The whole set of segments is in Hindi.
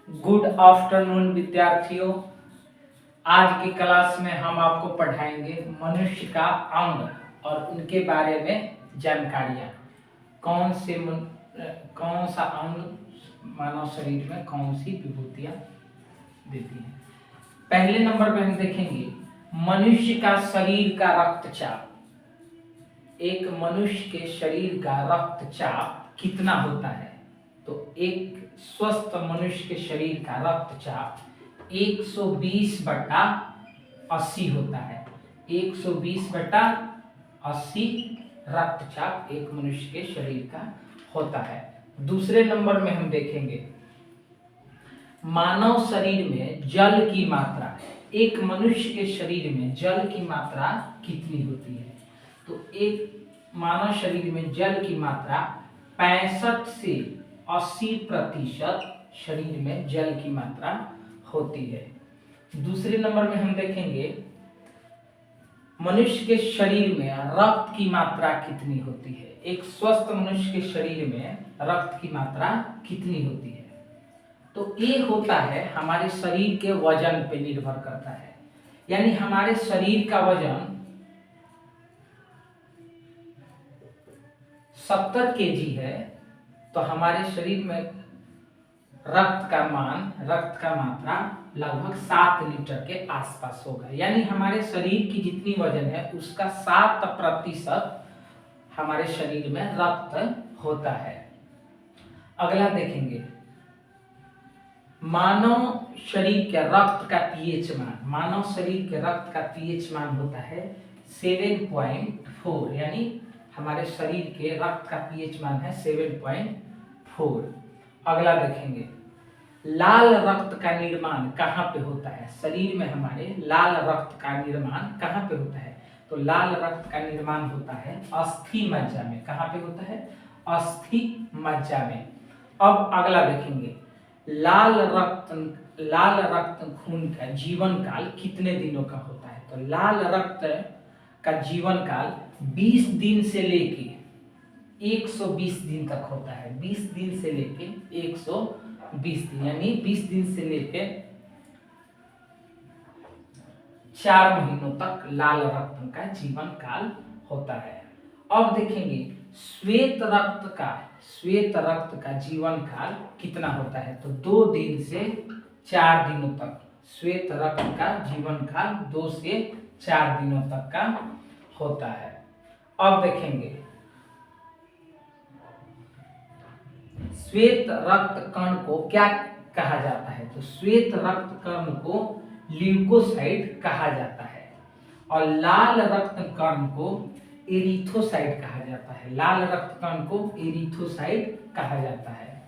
गुड आफ्टरनून विद्यार्थियों। आज की क्लास में हम आपको पढ़ाएंगे मनुष्य का अंग और उनके बारे में जानकारियाँ। कौन सा अंग मानव शरीर में कौन सी विभूतियाँ देती हैं। पहले नंबर पे हम देखेंगे मनुष्य का शरीर का रक्तचाप। एक मनुष्य के शरीर का रक्तचाप कितना होता है? तो एक स्वस्थ मनुष्य के शरीर का रक्तचाप 120/80 होता है। 120/80 रक्तचाप एक मनुष्य के शरीर का होता है। दूसरे नंबर में हम देखेंगे मानव शरीर में जल की मात्रा। एक मनुष्य के शरीर में जल की मात्रा कितनी होती है? तो एक मानव शरीर में जल की मात्रा 65 से 80% शरीर में जल की मात्रा होती है। दूसरे नंबर में हम देखेंगे मनुष्य के शरीर में रक्त की मात्रा कितनी होती है। एक स्वस्थ मनुष्य के शरीर में रक्त की मात्रा कितनी होती है? तो ये होता है हमारे शरीर के वजन पे निर्भर करता है। यानी हमारे शरीर का वजन 70 kg है तो हमारे शरीर में रक्त का मात्रा लगभग 7 लीटर के आसपास होगा। यानी हमारे शरीर की जितनी वजन है उसका 7% हमारे शरीर में रक्त होता है। अगला देखेंगे मानव शरीर के रक्त का पीएच मान। मानव शरीर के रक्त का पीएच मान होता है 7.4। यानी हमारे शरीर के रक्त का पीएच मान है 7.4। अगला देखेंगे लाल रक्त का निर्माण कहाँ पे होता है? शरीर में हमारे लाल रक्त का निर्माण कहाँ पे होता है? तो लाल रक्त का निर्माण होता है अस्थि मज्जा में। कहाँ पे होता है? अस्थि मज्जा में। अब अगला देखेंगे लाल रक्त खून का जीवन काल कितने दिनों का होता है? तो लाल रक्त का जीवन काल 20 दिन से लेके 120 दिन तक होता है। 20 दिन से लेके 120 दिन, यानी 20 दिन से लेके 4 महीनों तक लाल रक्त का जीवन काल होता है। अब देखेंगे श्वेत रक्त का जीवन काल कितना होता है? तो 2 दिन से 4 दिनों तक श्वेत रक्त का जीवन काल 2 से 4 दिनों तक का होता है। अब देखेंगे श्वेत रक्त कण को क्या कहा जाता है? तो श्वेत रक्त कण को ल्यूकोसाइट कहा जाता है और लाल रक्त कण को एरिथ्रोसाइट कहा जाता है। लाल रक्त कण को एरिथ्रोसाइट कहा जाता है।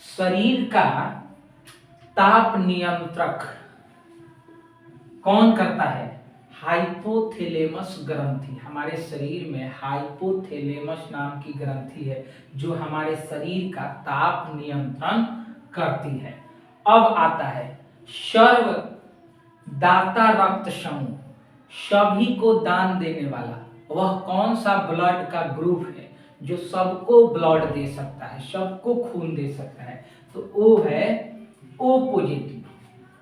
शरीर का ताप नियंत्रक कौन करता है? हाइपोथैलेमस ग्रंथि। हमारे शरीर में हाइपोथैलेमस नाम की ग्रंथि है जो हमारे शरीर का ताप नियंत्रण करती है। अब आता है सर्वदाता रक्त समूह। सभी को दान देने वाला वह कौन सा ब्लड का ग्रुप है जो सबको ब्लड दे सकता है, सबको खून दे सकता है? तो वो है O positive.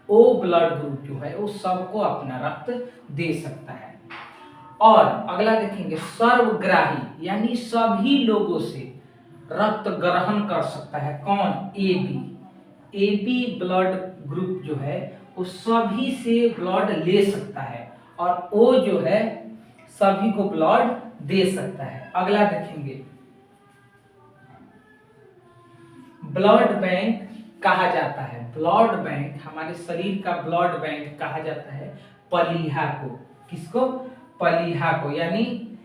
O blood group जो है वो सबको अपना रक्त दे सकता है। और अगला देखेंगे सर्वग्राही, यानी सभी लोगों से रक्त ग्रहण कर सकता है। कौन? एबी ब्लड ग्रुप जो है वो सभी से ब्लड ले सकता है और ओ जो है सभी को ब्लड दे सकता है। अगला देखेंगे ब्लड बैंक कहा जाता है। ब्लड बैंक, हमारे शरीर का ब्लड बैंक कहा जाता है पलीहा को। किसको? पलीहा को, यानी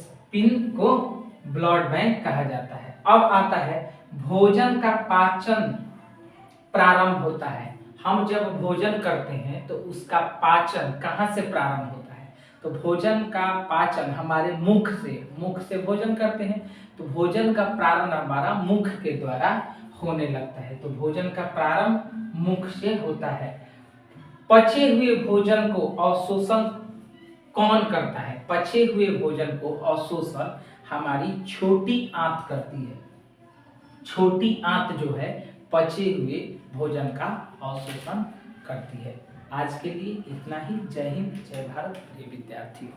स्पिन को ब्लड बैंक कहा जाता है। अब आता है भोजन का पाचन प्रारंभ होता है। हम जब भोजन करते हैं तो उसका पाचन कहाँ से प्रारंभ होता है? तो भोजन का पाचन हमारे मुख से भोजन करते हैं तो भोजन का प्रारंभ हमारा मुख के द्वारा होने लगता है। तो भोजन का प्रारंभ मुख से होता है। पचे हुए भोजन को अवशोषण कौन करता है? पचे हुए भोजन को अवशोषण हमारी छोटी आंत करती है। छोटी आंत जो है पचे हुए भोजन का अवशोषण करती है। आज के लिए इतना ही। जय हिंद, जय भारत, प्रिय विद्यार्थियों।